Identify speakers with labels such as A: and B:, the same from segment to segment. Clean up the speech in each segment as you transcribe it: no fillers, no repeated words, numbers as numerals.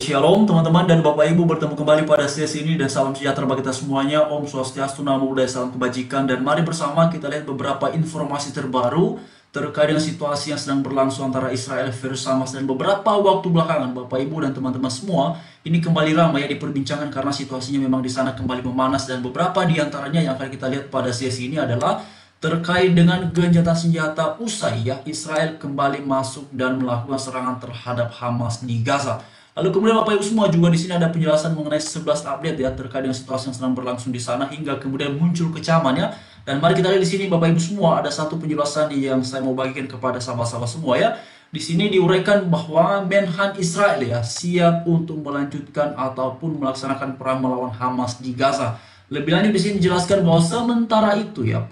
A: Shalom teman-teman dan Bapak Ibu, bertemu kembali pada sesi ini dan salam sejahtera bagi kita semuanya. Om Swastiastu, Namo Buddhaya, salam kebajikan. Dan mari bersama kita lihat beberapa informasi terbaru terkait dengan situasi yang sedang berlangsung antara Israel versus Hamas. Dan beberapa waktu belakangan Bapak Ibu dan teman-teman semua ini kembali ramai ya diperbincangkan karena situasinya memang di sana kembali memanas. Dan beberapa di antaranya yang akan kita lihat pada sesi ini adalah terkait dengan gencatan senjata usai ya Israel kembali masuk dan melakukan serangan terhadap Hamas di Gaza. Lalu kemudian Bapak Ibu semua juga di sini ada penjelasan mengenai 11 update ya terkait dengan situasi yang sedang berlangsung di sana hingga kemudian muncul kecaman ya. Dan mari kita lihat di sini Bapak Ibu semua ada satu penjelasan yang saya mau bagikan kepada sahabat-sahabat semua ya. Di sini diuraikan bahwa Menhan Israel ya siap untuk melanjutkan ataupun melaksanakan perang melawan Hamas di Gaza. Lebih lanjut di sini dijelaskan bahwa sementara itu ya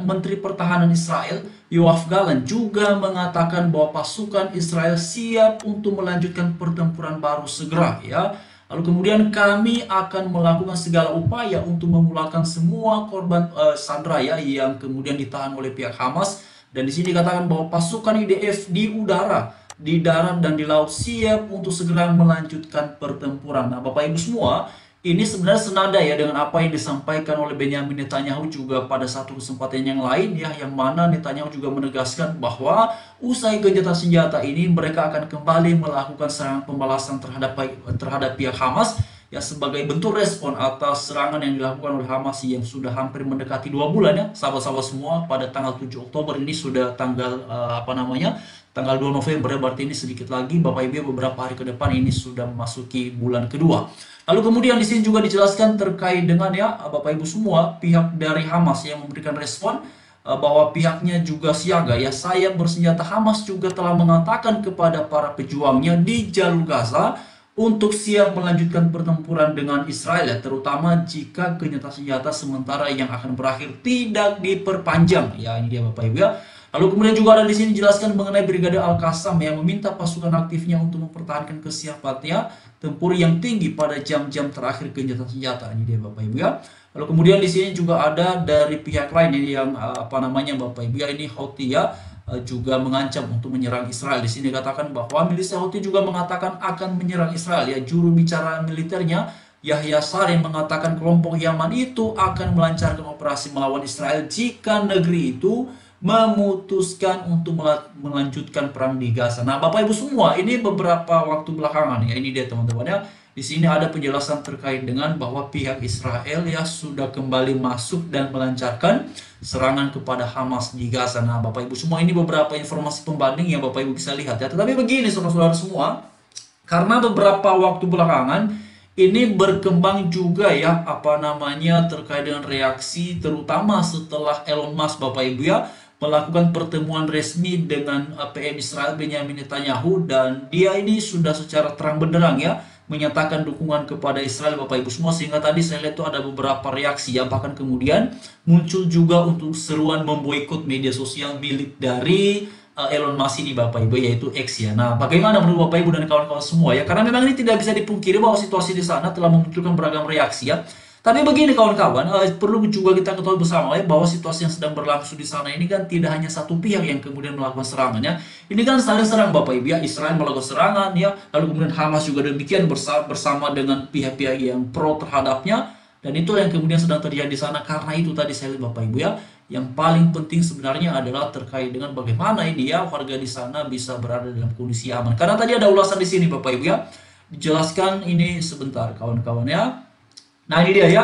A: Menteri Pertahanan Israel Yoav Gallant juga mengatakan bahwa pasukan Israel siap untuk melanjutkan pertempuran baru segera ya. Lalu kemudian kami akan melakukan segala upaya untuk memulangkan semua korban sandera ya yang kemudian ditahan oleh pihak Hamas. Dan di sini dikatakan bahwa pasukan IDF di udara, di darat dan di laut siap untuk segera melanjutkan pertempuran. Nah, Bapak Ibu semua, ini sebenarnya senada ya dengan apa yang disampaikan oleh Benyamin Netanyahu juga pada satu kesempatan yang lain ya, yang mana Netanyahu juga menegaskan bahwa usai gencatan senjata ini mereka akan kembali melakukan serangan pembalasan terhadap pihak Hamas ya sebagai bentuk respon atas serangan yang dilakukan oleh Hamas yang sudah hampir mendekati 2 bulan ya sahabat-sahabat semua. Pada tanggal 7 Oktober ini sudah tanggal 2 November ya, berarti ini sedikit lagi Bapak Ibu beberapa hari ke depan ini sudah memasuki bulan kedua. Lalu kemudian di sini juga dijelaskan terkait dengan ya Bapak Ibu semua pihak dari Hamas yang memberikan respon bahwa pihaknya juga siaga ya. Sayap bersenjata Hamas juga telah mengatakan kepada para pejuangnya di jalur Gaza untuk siap melanjutkan pertempuran dengan Israel ya, terutama jika gencatan senjata sementara yang akan berakhir tidak diperpanjang. Ya ini dia Bapak Ibu ya. Lalu kemudian juga ada di sini dijelaskan mengenai Brigade Al-Qassam yang meminta pasukan aktifnya untuk mempertahankan kesiapannya tempur yang tinggi pada jam-jam terakhir gencatan senjata. Ini dia Bapak Ibu ya. Lalu kemudian di sini juga ada dari pihak lain ini yang Bapak Ibu ya, ini Houthi ya juga mengancam untuk menyerang Israel. Di sini dikatakan bahwa milisi Houthi juga mengatakan akan menyerang Israel ya. Juru bicara militernya Yahya Saree mengatakan kelompok Yaman itu akan melancarkan operasi melawan Israel jika negeri itu memutuskan untuk melanjutkan perang di Gaza. Nah, Bapak Ibu semua, ini beberapa waktu belakangan ya, ini dia teman-teman ya. Di sini ada penjelasan terkait dengan bahwa pihak Israel ya sudah kembali masuk dan melancarkan serangan kepada Hamas di Gaza. Nah, Bapak Ibu semua, ini beberapa informasi pembanding yang Bapak Ibu bisa lihat ya. Tetapi begini saudara-saudara semua, karena beberapa waktu belakangan ini berkembang juga ya terkait dengan reaksi terutama setelah Elon Musk Bapak Ibu ya melakukan pertemuan resmi dengan PM Israel Benyamin Netanyahu, dan dia ini sudah secara terang benderang ya menyatakan dukungan kepada Israel Bapak Ibu semua, sehingga tadi saya lihat itu ada beberapa reaksi ya, bahkan kemudian muncul juga untuk seruan memboikot media sosial milik dari Elon Musk ini Bapak Ibu, yaitu X ya. Nah, bagaimana menurut Bapak Ibu dan kawan-kawan semua ya? Karena memang ini tidak bisa dipungkiri bahwa situasi di sana telah memunculkan beragam reaksi ya. Tapi begini kawan-kawan, perlu juga kita ketahui bersama ya bahwa situasi yang sedang berlangsung di sana ini kan tidak hanya satu pihak yang kemudian melakukan serangan ya. Ini kan saling serang Bapak Ibu ya. Israel melakukan serangan ya, lalu kemudian Hamas juga demikian bersama dengan pihak-pihak yang pro terhadapnya. Dan itu yang kemudian sedang terjadi di sana. Karena itu tadi saya lihat Bapak Ibu ya, yang paling penting sebenarnya adalah terkait dengan bagaimana ini ya warga di sana bisa berada dalam kondisi aman. Karena tadi ada ulasan di sini Bapak Ibu ya. Dijelaskan ini sebentar kawan-kawan ya. Nah ini dia ya,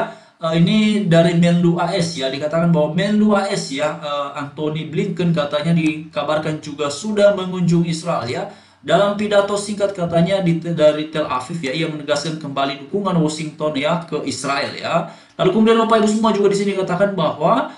A: ini dari Menlu AS ya, dikatakan bahwa Menlu AS ya, Antony Blinken katanya dikabarkan juga sudah mengunjungi Israel ya. Dalam pidato singkat katanya dari Tel Aviv ya, ia menegaskan kembali dukungan Washington ya ke Israel ya. Lalu kemudian Bapak Ibu semua juga di sini katakan bahwa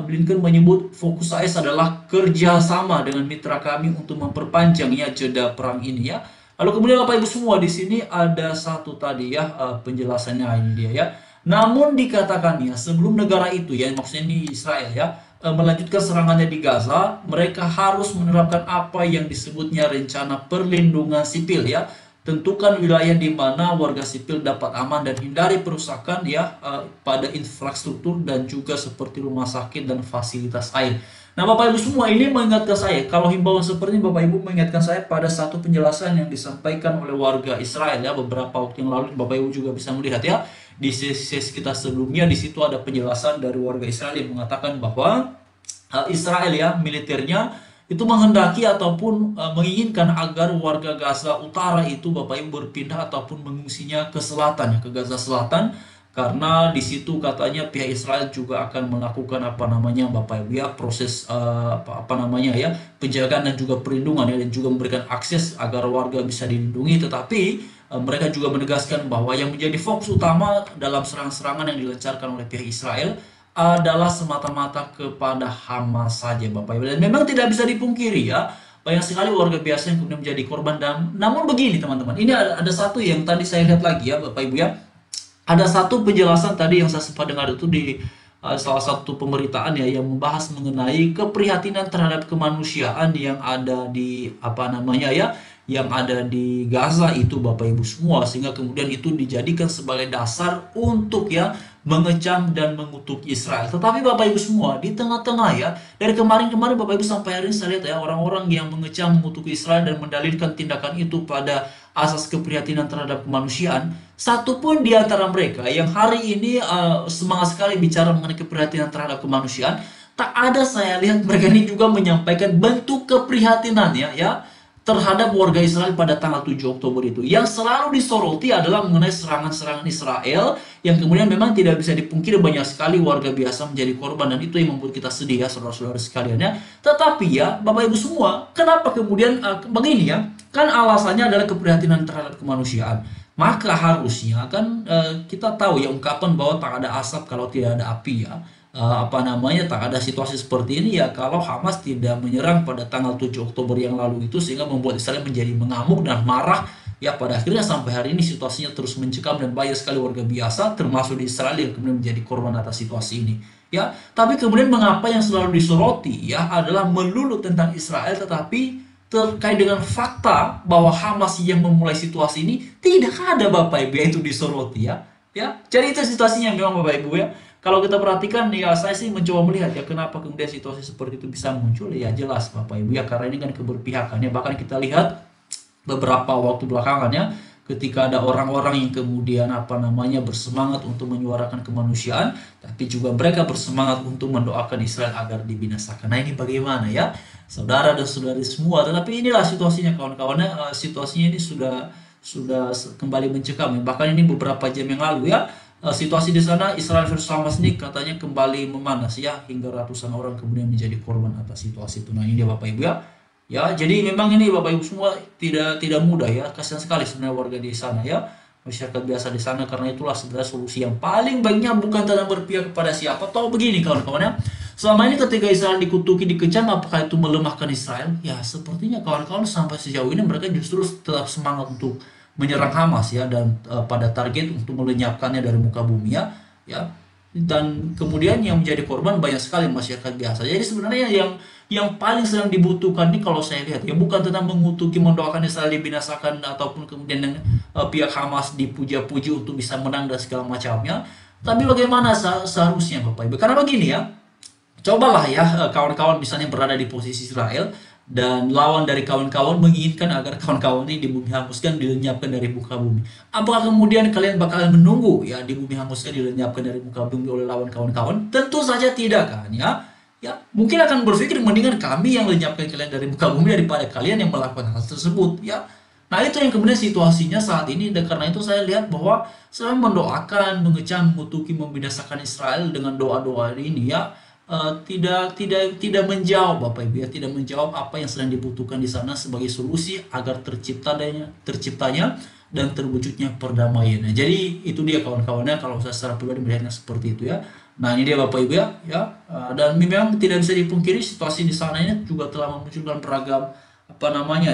A: Blinken menyebut fokus AS adalah kerjasama dengan mitra kami untuk memperpanjang ya jeda perang ini ya. Lalu kemudian Bapak Ibu semua di sini ada satu tadi ya penjelasannya ini dia ya. Namun dikatakan ya sebelum negara itu ya maksudnya ini Israel ya melanjutkan serangannya di Gaza, mereka harus menerapkan apa yang disebutnya rencana perlindungan sipil ya. tentukan wilayah di mana warga sipil dapat aman dan hindari perusakan ya pada infrastruktur dan juga seperti rumah sakit dan fasilitas air. Nah, Bapak Ibu semua, ini mengingatkan saya, kalau himbauan seperti ini Bapak Ibu mengingatkan saya pada satu penjelasan yang disampaikan oleh warga Israel ya beberapa waktu yang lalu. Bapak Ibu juga bisa melihat ya di sesi kita sebelumnya, di situ ada penjelasan dari warga Israel yang mengatakan bahwa Israel ya militernya itu menghendaki ataupun menginginkan agar warga Gaza Utara itu Bapak Ibu berpindah ataupun mengungsinya ke selatan ya, ke Gaza Selatan, karena di situ katanya pihak Israel juga akan melakukan apa namanya Bapak Ibu ya proses apa namanya ya penjagaan dan juga perlindungan ya, dan juga memberikan akses agar warga bisa dilindungi. Tetapi mereka juga menegaskan bahwa yang menjadi fokus utama dalam serangan-serangan yang dilancarkan oleh pihak Israel adalah semata-mata kepada Hamas saja Bapak Ibu. Dan memang tidak bisa dipungkiri ya, banyak sekali warga biasa yang kemudian menjadi korban. Dan namun begini teman-teman, ini ada satu yang tadi saya lihat lagi ya Bapak Ibu ya. Ada satu penjelasan tadi yang saya sempat dengar itu di salah satu pemberitaan ya, yang membahas mengenai keprihatinan terhadap kemanusiaan yang ada di apa namanya ya, yang ada di Gaza itu Bapak Ibu semua, sehingga kemudian itu dijadikan sebagai dasar untuk ya mengecam dan mengutuk Israel. Tetapi Bapak Ibu semua, di tengah-tengah ya, dari kemarin-kemarin Bapak Ibu sampai hari ini saya lihat ya, orang-orang yang mengecam, mengutuk Israel dan mendalilkan tindakan itu pada asas keprihatinan terhadap kemanusiaan, satu pun di antara mereka yang hari ini semangat sekali bicara mengenai keprihatinan terhadap kemanusiaan, tak ada saya lihat mereka ini juga menyampaikan bentuk keprihatinannya ya terhadap warga Israel pada tanggal 7 Oktober itu. Yang selalu disoroti adalah mengenai serangan-serangan Israel yang kemudian memang tidak bisa dipungkiri banyak sekali warga biasa menjadi korban, dan itu yang membuat kita sedih ya saudara-saudara sekalian ya. Tetapi ya Bapak Ibu semua, kenapa kemudian begini ya? Kan alasannya adalah keprihatinan terhadap kemanusiaan. Maka harusnya kan kita tahu ya ungkapan bahwa tak ada asap kalau tidak ada api ya. Apa namanya, tak ada situasi seperti ini ya kalau Hamas tidak menyerang pada tanggal 7 Oktober yang lalu itu, sehingga membuat Israel menjadi mengamuk dan marah ya. Pada akhirnya sampai hari ini situasinya terus mencekam dan banyak sekali warga biasa termasuk di Israel yang kemudian menjadi korban atas situasi ini ya. Tapi kemudian mengapa yang selalu disoroti ya adalah melulu tentang Israel, tetapi terkait dengan fakta bahwa Hamas yang memulai situasi ini tidak ada Bapak Ibu itu disoroti ya. Jadi itu situasinya memang Bapak Ibu ya. Kalau kita perhatikan ya, saya sih mencoba melihat ya kenapa kemudian situasi seperti itu bisa muncul ya, jelas Bapak Ibu ya, karena ini kan keberpihakan ya. Bahkan kita lihat beberapa waktu belakangan ya, ketika ada orang-orang yang kemudian apa namanya bersemangat untuk menyuarakan kemanusiaan, tapi juga mereka bersemangat untuk mendoakan Israel agar dibinasakan. Nah, ini bagaimana ya saudara dan saudari semua. Tetapi inilah situasinya kawan-kawannya, situasinya ini sudah kembali mencekam ya. Bahkan ini beberapa jam yang lalu ya, situasi di sana Israel versus Hamas ini katanya kembali memanas ya, hingga ratusan orang kemudian menjadi korban atas situasi itu. Nah, ini dia Bapak Ibu ya. Jadi memang ini Bapak Ibu semua tidak mudah ya. Kasihan sekali sebenarnya warga di sana ya, masyarakat biasa di sana. Karena itulah sebenarnya solusi yang paling baiknya bukan tentang berpihak kepada siapa. Tahu begini kawan-kawan ya, selama ini ketika Israel dikutuki, dikecam, apakah itu melemahkan Israel? Ya sepertinya kawan-kawan sampai sejauh ini mereka justru tetap semangat untuk menyerang Hamas ya, dan pada target untuk melenyapkannya dari muka bumi ya. Dan kemudian yang menjadi korban banyak sekali masyarakat biasa. Jadi sebenarnya yang paling sedang dibutuhkan ini kalau saya lihat ya, bukan tentang mengutuki, mendoakan Israel dibinasakan, ataupun kemudian pihak Hamas dipuja-puji untuk bisa menang dan segala macamnya. Tapi bagaimana seharusnya Bapak Ibu? Karena begini ya, cobalah ya kawan-kawan misalnya berada di posisi Israel, dan lawan dari kawan-kawan menginginkan agar kawan-kawan ini dibumi hanguskan, dilenyapkan dari muka bumi. Apakah kemudian kalian bakalan menunggu ya dibumi hanguskan, dilenyapkan dari muka bumi oleh lawan kawan-kawan? Tentu saja tidak kan ya. Mungkin akan berpikir mendingan kami yang lenyapkan kalian dari muka bumi daripada kalian yang melakukan hal tersebut ya. Nah, itu yang kemudian situasinya saat ini, dan karena itu saya lihat bahwa saya mendoakan, mengecam, mengutuki, membinasakan Israel dengan doa-doa ini ya, tidak menjawab Bapak Ibu ya, tidak menjawab apa yang sedang dibutuhkan di sana sebagai solusi agar terciptanya dan terwujudnya perdamaian. Nah, jadi itu dia kawan-kawannya kalau saya secara pribadi melihatnya seperti itu ya. Nah, ini dia Bapak Ibu ya, dan memang tidak bisa dipungkiri situasi di sana ini juga telah memunculkan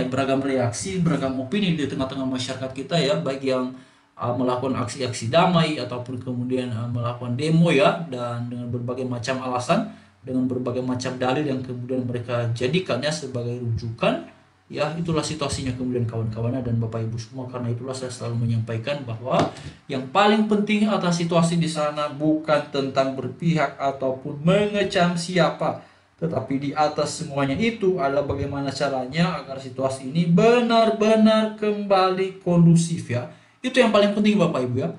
A: beragam reaksi, beragam opini di tengah-tengah masyarakat kita ya, baik yang melakukan aksi-aksi damai ataupun kemudian melakukan demo ya, dan dengan berbagai macam alasan, dengan berbagai macam dalil yang kemudian mereka jadikannya sebagai rujukan Ya, itulah situasinya kemudian kawan-kawannya dan Bapak Ibu semua. Karena itulah saya selalu menyampaikan bahwa yang paling penting atas situasi di sana bukan tentang berpihak ataupun mengecam siapa, tetapi di atas semuanya itu adalah bagaimana caranya agar situasi ini benar-benar kembali kondusif ya. Itu yang paling penting Bapak Ibu ya.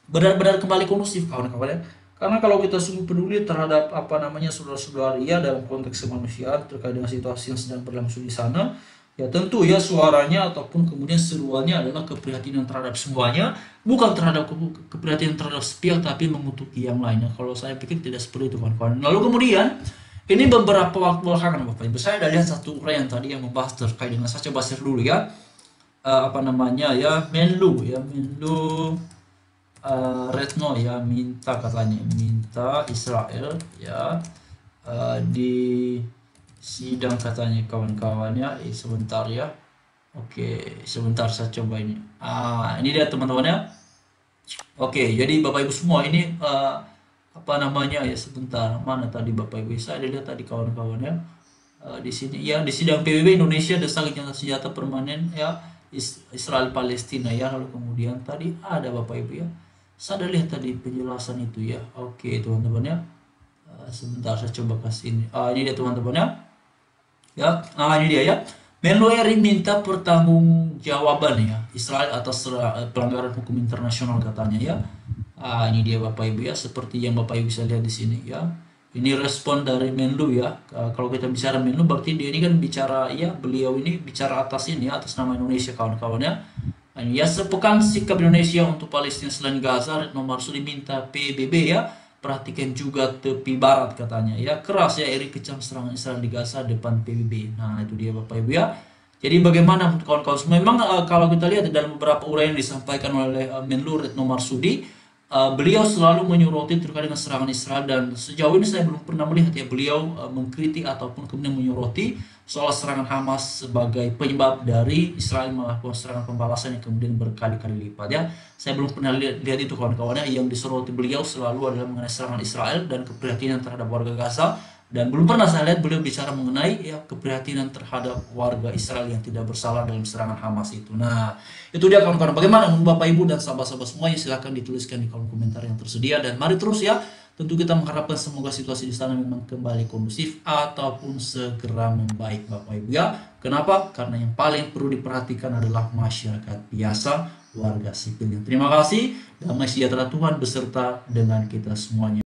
A: Benar-benar kembali kondusif kawan-kawan ya. Karena kalau kita sungguh peduli terhadap saudara-saudara ya dalam konteks kemanusiaan terkait dengan situasi yang sedang berlangsung di sana, ya tentu ya suaranya ataupun kemudian seruannya adalah keprihatinan terhadap semuanya, bukan terhadap keprihatinan terhadap sepihak tapi mengutuki yang lainnya. Kalau saya pikir tidak seperti itu kawan-kawan. Lalu kemudian ini beberapa waktu belakangan Bapak Ibu, saya ada lihat satu uraian tadi yang membahas terkait dengan, saya coba share dulu ya. Menlu Retno ya minta Israel ya di sidang katanya kawan-kawannya. Sebentar ya. Oke, sebentar saya coba ini. Ini dia teman-teman ya. Oke, jadi Bapak Ibu semua ini sebentar. Mana tadi Bapak Ibu? Saya lihat tadi kawan-kawannya di sini ya, di sidang PBB Indonesia desak gencatan senjata permanen ya Israel Palestina ya. Lalu kemudian tadi ada Bapak Ibu ya. Saya ada lihat tadi penjelasan itu ya. Oke, teman-teman ya. Sebentar saya coba kasih ini. Ini dia teman-teman ya. Ya, ini dia ya. Menlu RI minta pertanggungjawaban ya Israel atas pelanggaran hukum internasional katanya ya. Ini dia Bapak Ibu ya, seperti yang Bapak Ibu bisa lihat di sini ya. Ini respon dari Menlu ya. Kalau kita bicara Menlu berarti dia ini kan bicara ya, beliau ini bicara atas ini ya, atas nama Indonesia kawan-kawan ya. Ya, sepekan sikap Indonesia untuk Palestina selain Gaza, Retno Marsudi minta PBB ya perhatikan juga tepi barat katanya ya. Keras ya RI kecam serangan Israel di Gaza depan PBB. Nah itu dia Bapak Ibu ya. Jadi bagaimana kawan-kawan, memang kalau kita lihat dalam beberapa uraian yang disampaikan oleh Menlu Retno Marsudi, beliau selalu menyoroti terkait dengan serangan Israel, dan sejauh ini saya belum pernah melihat ya beliau mengkritik ataupun kemudian menyoroti soal serangan Hamas sebagai penyebab dari Israel melakukan serangan pembalasan yang kemudian berkali-kali lipat ya. Saya belum pernah lihat itu kawan-kawannya. Yang disoroti beliau selalu adalah mengenai serangan Israel dan keprihatinan terhadap warga Gaza, dan belum pernah saya lihat beliau bicara mengenai ya keprihatinan terhadap warga Israel yang tidak bersalah dalam serangan Hamas itu. Nah itu dia kawan-kawan, bagaimana Bapak Ibu dan sahabat-sahabat semuanya, silahkan dituliskan di kolom komentar yang tersedia, dan mari terus ya. Tentu kita mengharapkan semoga situasi di sana memang kembali kondusif ataupun segera membaik Bapak Ibu ya. Kenapa? Karena yang paling perlu diperhatikan adalah masyarakat biasa, warga sipil. Terima kasih. Damai sejahtera Tuhan beserta dengan kita semuanya.